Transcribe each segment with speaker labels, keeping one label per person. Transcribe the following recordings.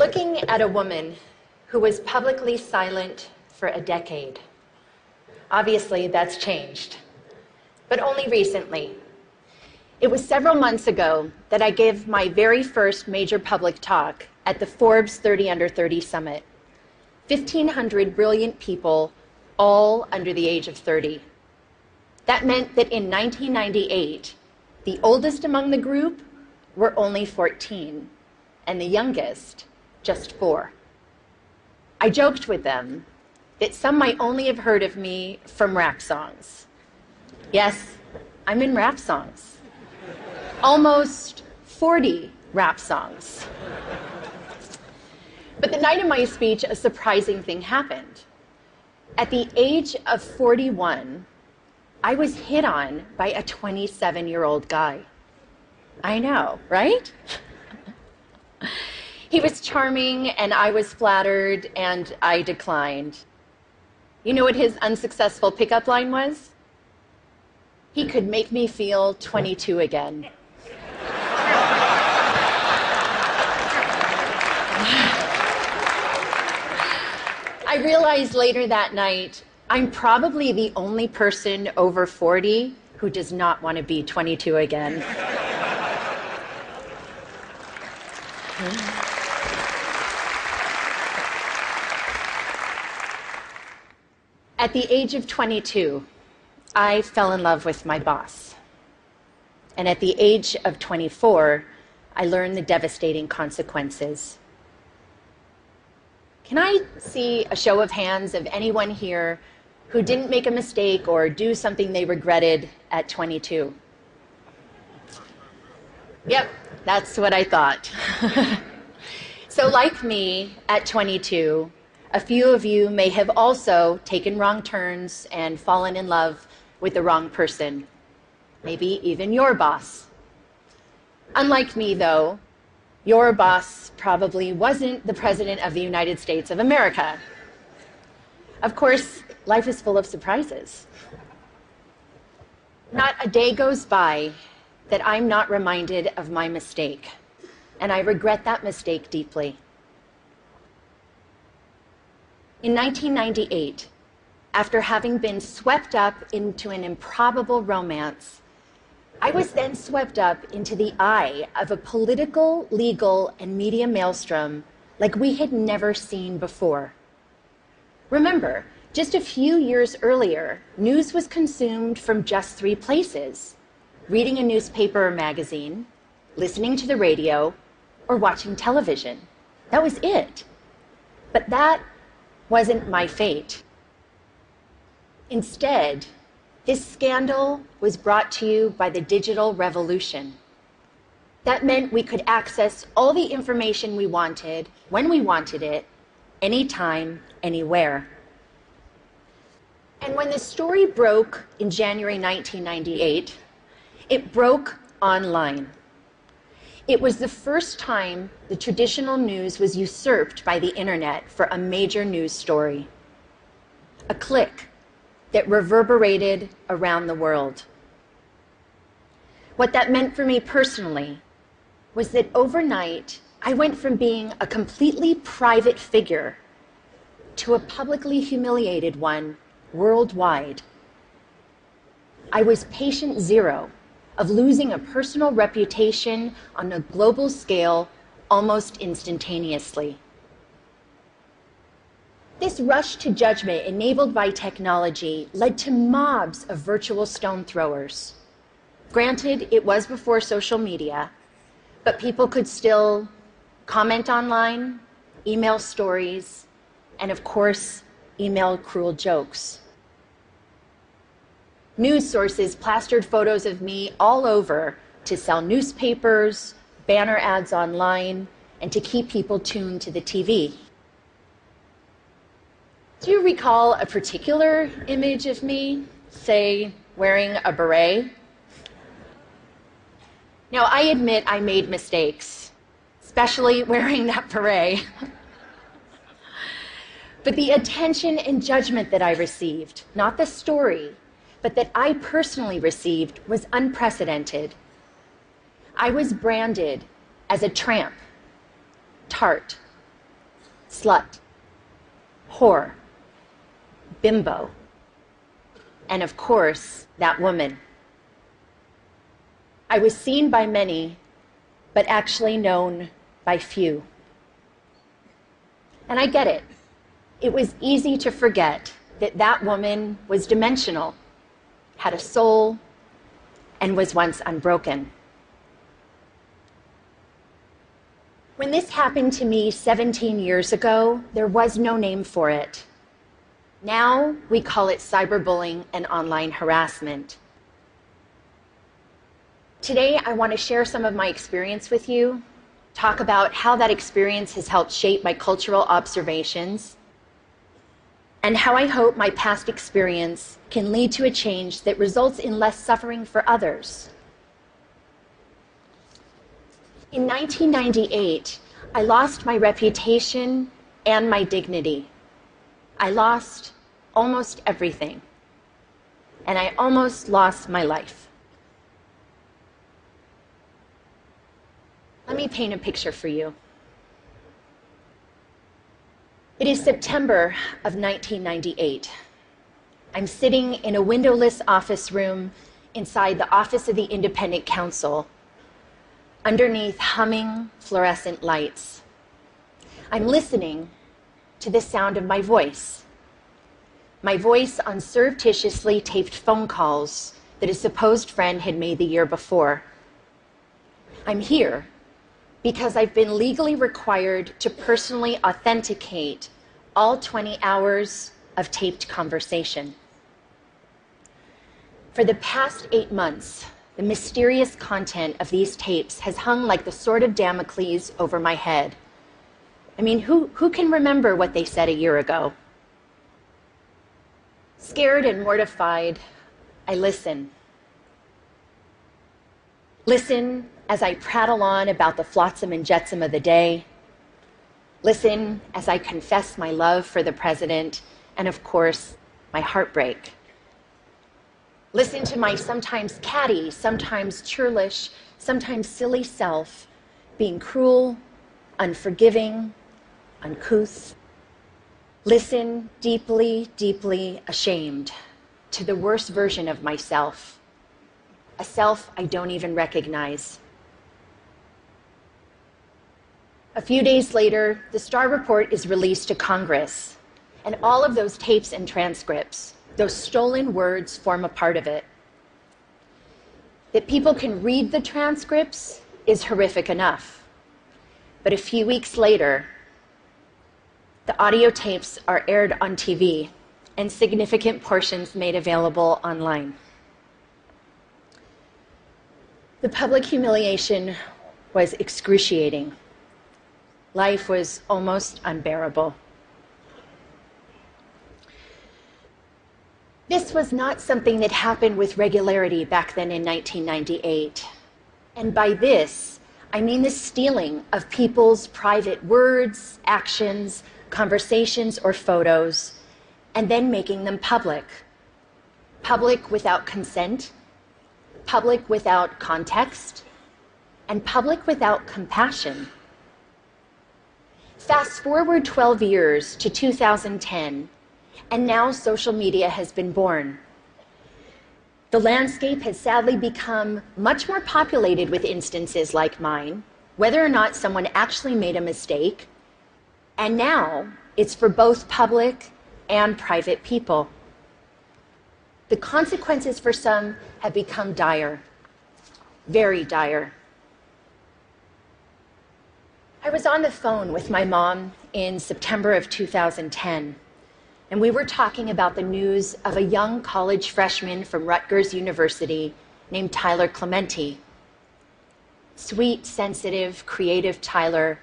Speaker 1: looking at a woman who was publicly silent for a decade. Obviously, that's changed, but only recently. It was several months ago that I gave my very first major public talk at the Forbes 30 Under 30 Summit. 1,500 brilliant people, all under the age of 30. That meant that in 1998, the oldest among the group were only 14, and the youngest just 4. I joked with them that some might only have heard of me from rap songs. Yes, I'm in rap songs. Almost 40 rap songs. But the night of my speech, a surprising thing happened. At the age of 41, I was hit on by a 27-year-old guy. I know, right? He was charming, and I was flattered, and I declined. You know what his unsuccessful pickup line was? He could make me feel 22 again. I realized later that night, I'm probably the only person over 40 who does not want to be 22 again. At the age of 22, I fell in love with my boss. And at the age of 24, I learned the devastating consequences. Can I see a show of hands of anyone here who didn't make a mistake or do something they regretted at 22? Yep, that's what I thought. So like me, at 22, a few of you may have also taken wrong turns and fallen in love with the wrong person, maybe even your boss. Unlike me, though, your boss probably wasn't the President of the United States of America. Of course, life is full of surprises. Not a day goes by that I'm not reminded of my mistake, and I regret that mistake deeply. In 1998, after having been swept up into an improbable romance, I was then swept up into the eye of a political, legal, and media maelstrom like we had never seen before. Remember, just a few years earlier, news was consumed from just 3 places: reading a newspaper or magazine, listening to the radio, or watching television. That was it. But that wasn't my fate. Instead, this scandal was brought to you by the digital revolution. That meant we could access all the information we wanted, when we wanted it, anytime, anywhere. And when the story broke in January 1998, it broke online. It was the first time the traditional news was usurped by the internet for a major news story. A click that reverberated around the world. What that meant for me personally was that overnight, I went from being a completely private figure to a publicly humiliated one worldwide. I was patient zero of losing a personal reputation on a global scale almost instantaneously. This rush to judgment enabled by technology led to mobs of virtual stone throwers. Granted, it was before social media, but people could still comment online, email stories, and of course, email cruel jokes. News sources plastered photos of me all over to sell newspapers, banner ads online, and to keep people tuned to the TV. Do you recall a particular image of me, say, wearing a beret? Now, I admit I made mistakes, especially wearing that beret. But the attention and judgment that I received, not the story, but that I personally received, was unprecedented. I was branded as a tramp, tart, slut, whore, bimbo, and of course, that woman. I was seen by many, but actually known by few. And I get it. It was easy to forget that that woman was dimensional, had a soul, and was once unbroken. When this happened to me 17 years ago, there was no name for it. Now we call it cyberbullying and online harassment. Today, I want to share some of my experience with you, talk about how that experience has helped shape my cultural observations, and how I hope my past experience can lead to a change that results in less suffering for others. In 1998, I lost my reputation and my dignity. I lost almost everything, and I almost lost my life. Let me paint a picture for you. It is September of 1998. I'm sitting in a windowless office room inside the office of the Independent Counsel, underneath humming fluorescent lights. I'm listening to the sound of my voice on surreptitiously taped phone calls that a supposed friend had made the year before. I'm here because I've been legally required to personally authenticate all 20 hours of taped conversation. For the past 8 months, the mysterious content of these tapes has hung like the sword of Damocles over my head. I mean, who can remember what they said a year ago? Scared and mortified, I listen. Listen as I prattle on about the flotsam and jetsam of the day. Listen as I confess my love for the president and, of course, my heartbreak. Listen to my sometimes catty, sometimes churlish, sometimes silly self being cruel, unforgiving, uncouth. Listen deeply, deeply ashamed to the worst version of myself, a self I don't even recognize. A few days later, the Starr Report is released to Congress, and all of those tapes and transcripts, those stolen words, form a part of it. That people can read the transcripts is horrific enough. But a few weeks later, the audio tapes are aired on TV and significant portions made available online. The public humiliation was excruciating. Life was almost unbearable. This was not something that happened with regularity back then in 1998. And by this, I mean the stealing of people's private words, actions, conversations, or photos, and then making them public. Public without consent, public without context, and public without compassion. Fast forward 12 years to 2010, and now social media has been born. The landscape has sadly become much more populated with instances like mine, whether or not someone actually made a mistake, and now it's for both public and private people. The consequences for some have become dire, very dire. I was on the phone with my mom in September of 2010, and we were talking about the news of a young college freshman from Rutgers University named Tyler Clementi. Sweet, sensitive, creative Tyler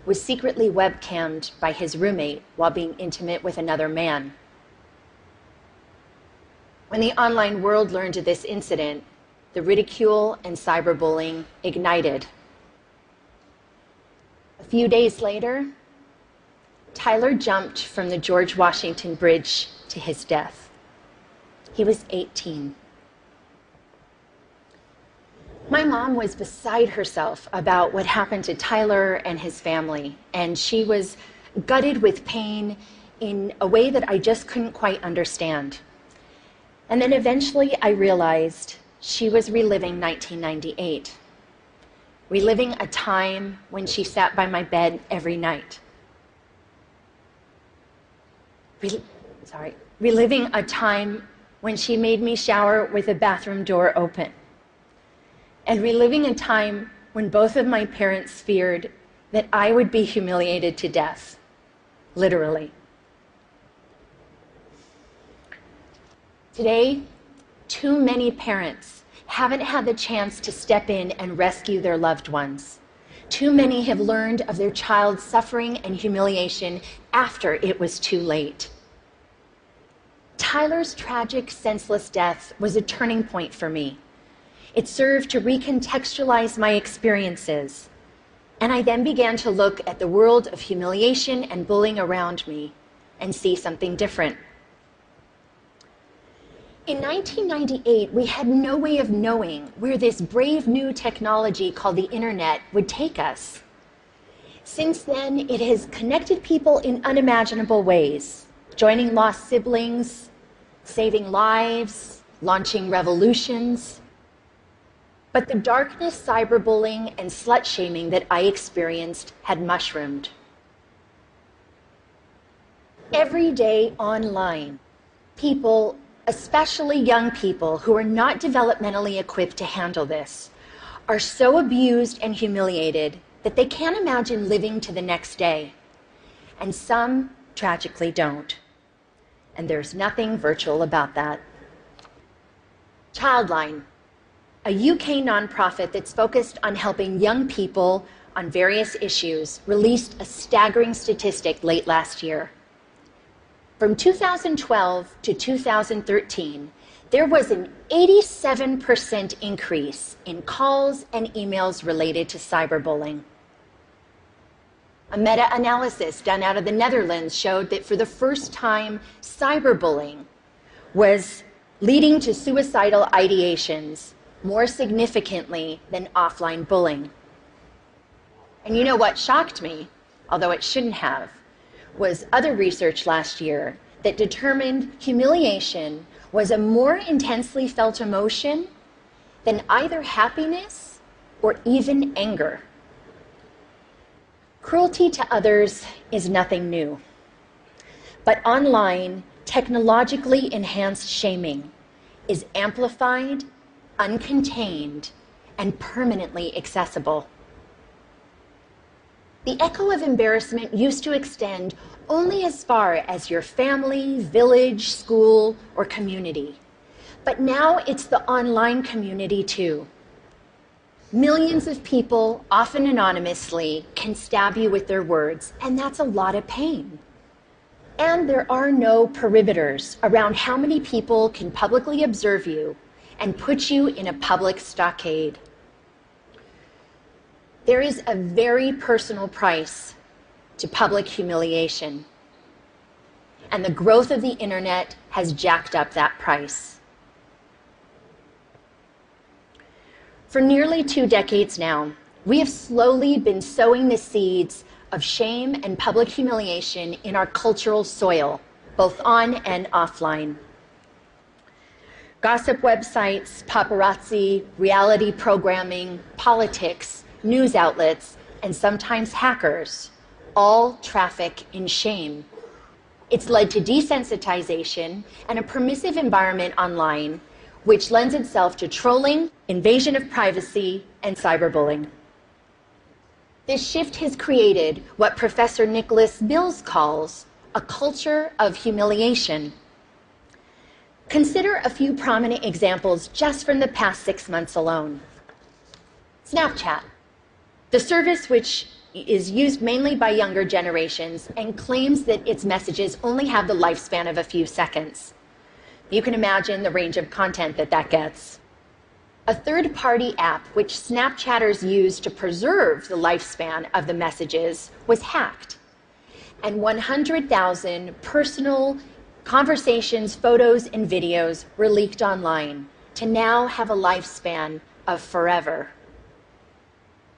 Speaker 1: was secretly webcammed by his roommate while being intimate with another man. When the online world learned of this incident, the ridicule and cyberbullying ignited. A few days later, Tyler jumped from the George Washington Bridge to his death. He was 18. My mom was beside herself about what happened to Tyler and his family, and she was gutted with pain in a way that I just couldn't quite understand. And then eventually I realized she was reliving 1998, reliving a time when she sat by my bed every night. Reliving a time when she made me shower with the bathroom door open. And reliving a time when both of my parents feared that I would be humiliated to death, literally. Today, too many parents haven't had the chance to step in and rescue their loved ones. Too many have learned of their child's suffering and humiliation after it was too late. Tyler's tragic, senseless death was a turning point for me. It served to recontextualize my experiences, and I then began to look at the world of humiliation and bullying around me and see something different. In 1998, we had no way of knowing where this brave new technology called the internet would take us. Since then, it has connected people in unimaginable ways, joining lost siblings, saving lives, launching revolutions. But the darkness, cyberbullying, and slut-shaming that I experienced had mushroomed. Every day online, people, especially young people who are not developmentally equipped to handle this, are so abused and humiliated that they can't imagine living to the next day. And some, tragically, don't. And there's nothing virtual about that. Childline, a UK nonprofit that's focused on helping young people on various issues, released a staggering statistic late last year. From 2012 to 2013, there was an 87% increase in calls and emails related to cyberbullying. A meta-analysis done out of the Netherlands showed that for the first time, cyberbullying was leading to suicidal ideations more significantly than offline bullying. And you know what shocked me, although it shouldn't have, was other research last year that determined humiliation was a more intensely felt emotion than either happiness or even anger. Cruelty to others is nothing new. But online, technologically enhanced shaming is amplified, uncontained, and permanently accessible. The echo of embarrassment used to extend only as far as your family, village, school, or community. But now it's the online community too. Millions of people, often anonymously, can stab you with their words, and that's a lot of pain. And there are no perimeters around how many people can publicly observe you and put you in a public stockade. There is a very personal price to public humiliation, and the growth of the internet has jacked up that price. For nearly 2 decades now, we have slowly been sowing the seeds of shame and public humiliation in our cultural soil, both on and offline. Gossip websites, paparazzi, reality programming, politics, news outlets, and sometimes hackers all traffic in shame. It's led to desensitization and a permissive environment online, which lends itself to trolling, invasion of privacy, and cyberbullying. This shift has created what Professor Nicholas Mills calls a culture of humiliation. Consider a few prominent examples just from the past 6 months alone. Snapchat, the service which is used mainly by younger generations and claims that its messages only have the lifespan of a few seconds. You can imagine the range of content that gets. A third-party app which Snapchatters use to preserve the lifespan of the messages was hacked, and 100,000 personal conversations, photos, and videos were leaked online to now have a lifespan of forever.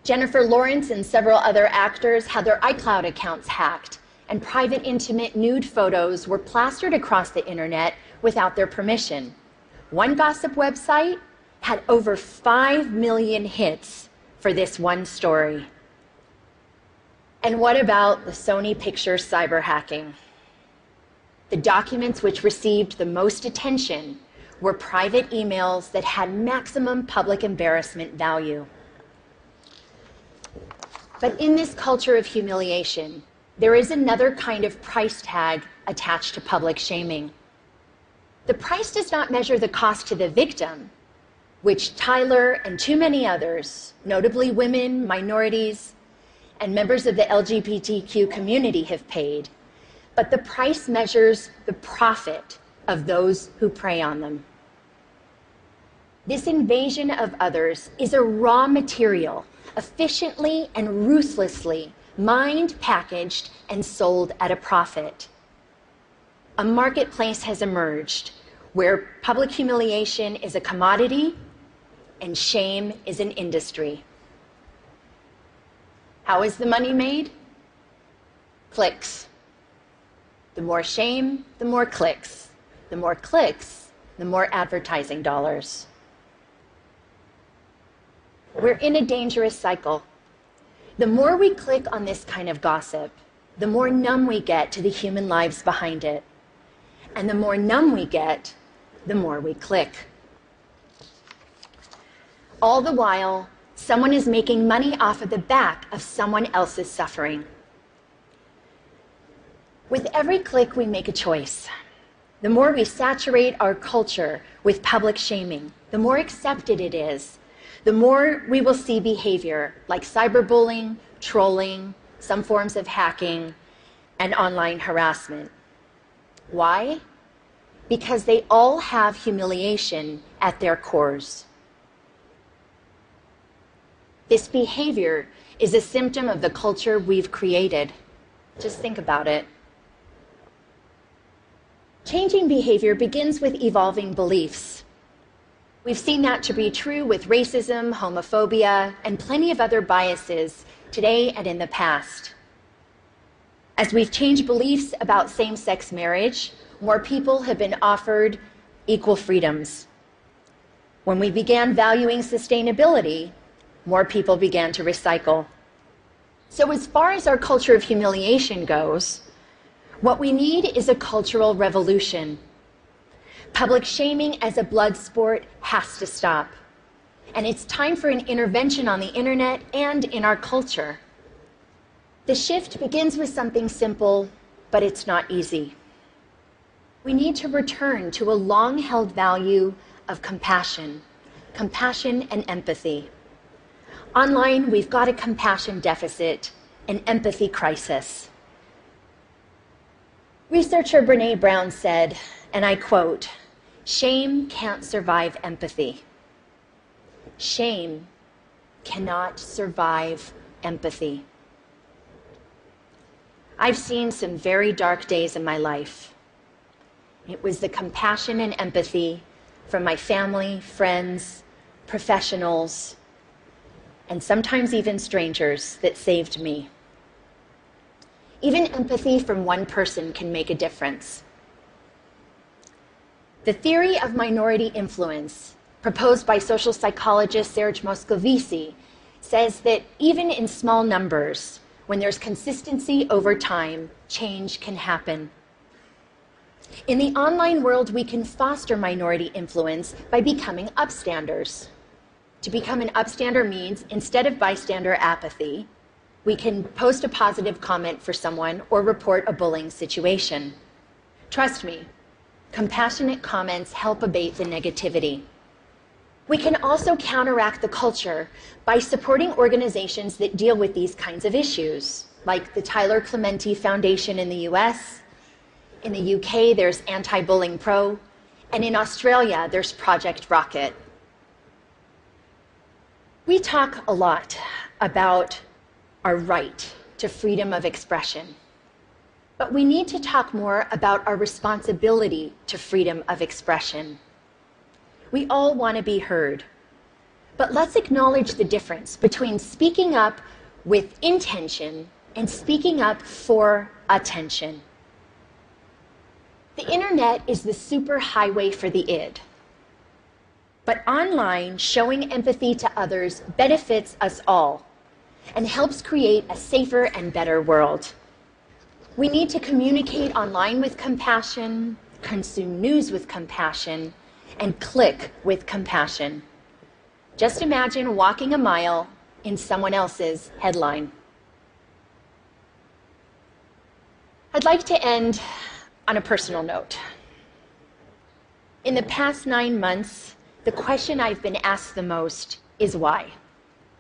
Speaker 1: Jennifer Lawrence and several other actors had their iCloud accounts hacked and private, intimate, nude photos were plastered across the internet without their permission. One gossip website had over 5 million hits for this one story. And what about the Sony Pictures cyber hacking? The documents which received the most attention were private emails that had maximum public embarrassment value. But in this culture of humiliation, there is another kind of price tag attached to public shaming. The price does not measure the cost to the victim, which Tyler and too many others, notably women, minorities, and members of the LGBTQ community have paid, but the price measures the profit of those who prey on them. This invasion of others is a raw material, efficiently and ruthlessly mined, packaged, and sold at a profit. A marketplace has emerged where public humiliation is a commodity and shame is an industry. How is the money made? Clicks. The more shame, the more clicks. The more clicks, the more advertising dollars. We're in a dangerous cycle. The more we click on this kind of gossip, the more numb we get to the human lives behind it. And the more numb we get, the more we click. All the while, someone is making money off of the back of someone else's suffering. With every click, we make a choice. The more we saturate our culture with public shaming, the more accepted it is, the more we will see behavior like cyberbullying, trolling, some forms of hacking, and online harassment. Why? Because they all have humiliation at their cores. This behavior is a symptom of the culture we've created. Just think about it. Changing behavior begins with evolving beliefs. We've seen that to be true with racism, homophobia, and plenty of other biases today and in the past. As we've changed beliefs about same-sex marriage, more people have been offered equal freedoms. When we began valuing sustainability, more people began to recycle. So as far as our culture of humiliation goes, what we need is a cultural revolution. Public shaming as a blood sport has to stop. And it's time for an intervention on the internet and in our culture. The shift begins with something simple, but it's not easy. We need to return to a long-held value of compassion and empathy. Online, we've got a compassion deficit, an empathy crisis. Researcher Brené Brown said, and I quote, "Shame can't survive empathy. Shame cannot survive empathy." I've seen some very dark days in my life. It was the compassion and empathy from my family, friends, professionals, and sometimes even strangers that saved me. Even empathy from one person can make a difference. The theory of minority influence, proposed by social psychologist Serge Moscovici, says that even in small numbers, when there's consistency over time, change can happen. In the online world, we can foster minority influence by becoming upstanders. To become an upstander means, instead of bystander apathy, we can post a positive comment for someone or report a bullying situation. Trust me, compassionate comments help abate the negativity. We can also counteract the culture by supporting organizations that deal with these kinds of issues, like the Tyler Clementi Foundation in the US. In the UK, there's Anti-Bullying Pro, and in Australia, there's Project Rocket. We talk a lot about our right to freedom of expression, but we need to talk more about our responsibility to freedom of expression. We all want to be heard, but let's acknowledge the difference between speaking up with intention and speaking up for attention. The internet is the superhighway for the id. But online, showing empathy to others benefits us all and helps create a safer and better world. We need to communicate online with compassion, consume news with compassion, and click with compassion. Just imagine walking a mile in someone else's headline. I'd like to end on a personal note. In the past 9 months, the question I've been asked the most is why?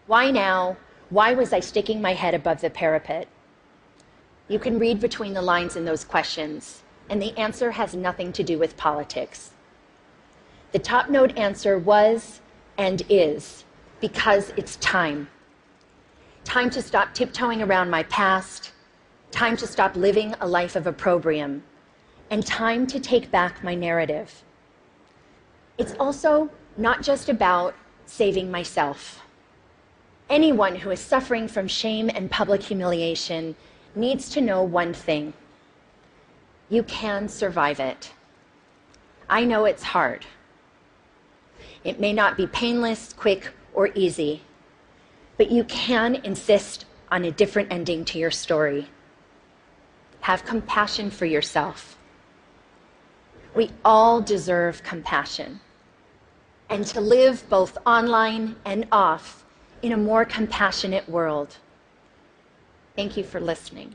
Speaker 1: Why now? Why was I sticking my head above the parapet? You can read between the lines in those questions, and the answer has nothing to do with politics. The top note answer was and is because it's time. Time to stop tiptoeing around my past, time to stop living a life of opprobrium, and time to take back my narrative. It's also not just about saving myself. Anyone who is suffering from shame and public humiliation needs to know one thing. You can survive it. I know it's hard. It may not be painless, quick, or easy, but you can insist on a different ending to your story. Have compassion for yourself. We all deserve compassion, and to live both online and off in a more compassionate world. Thank you for listening.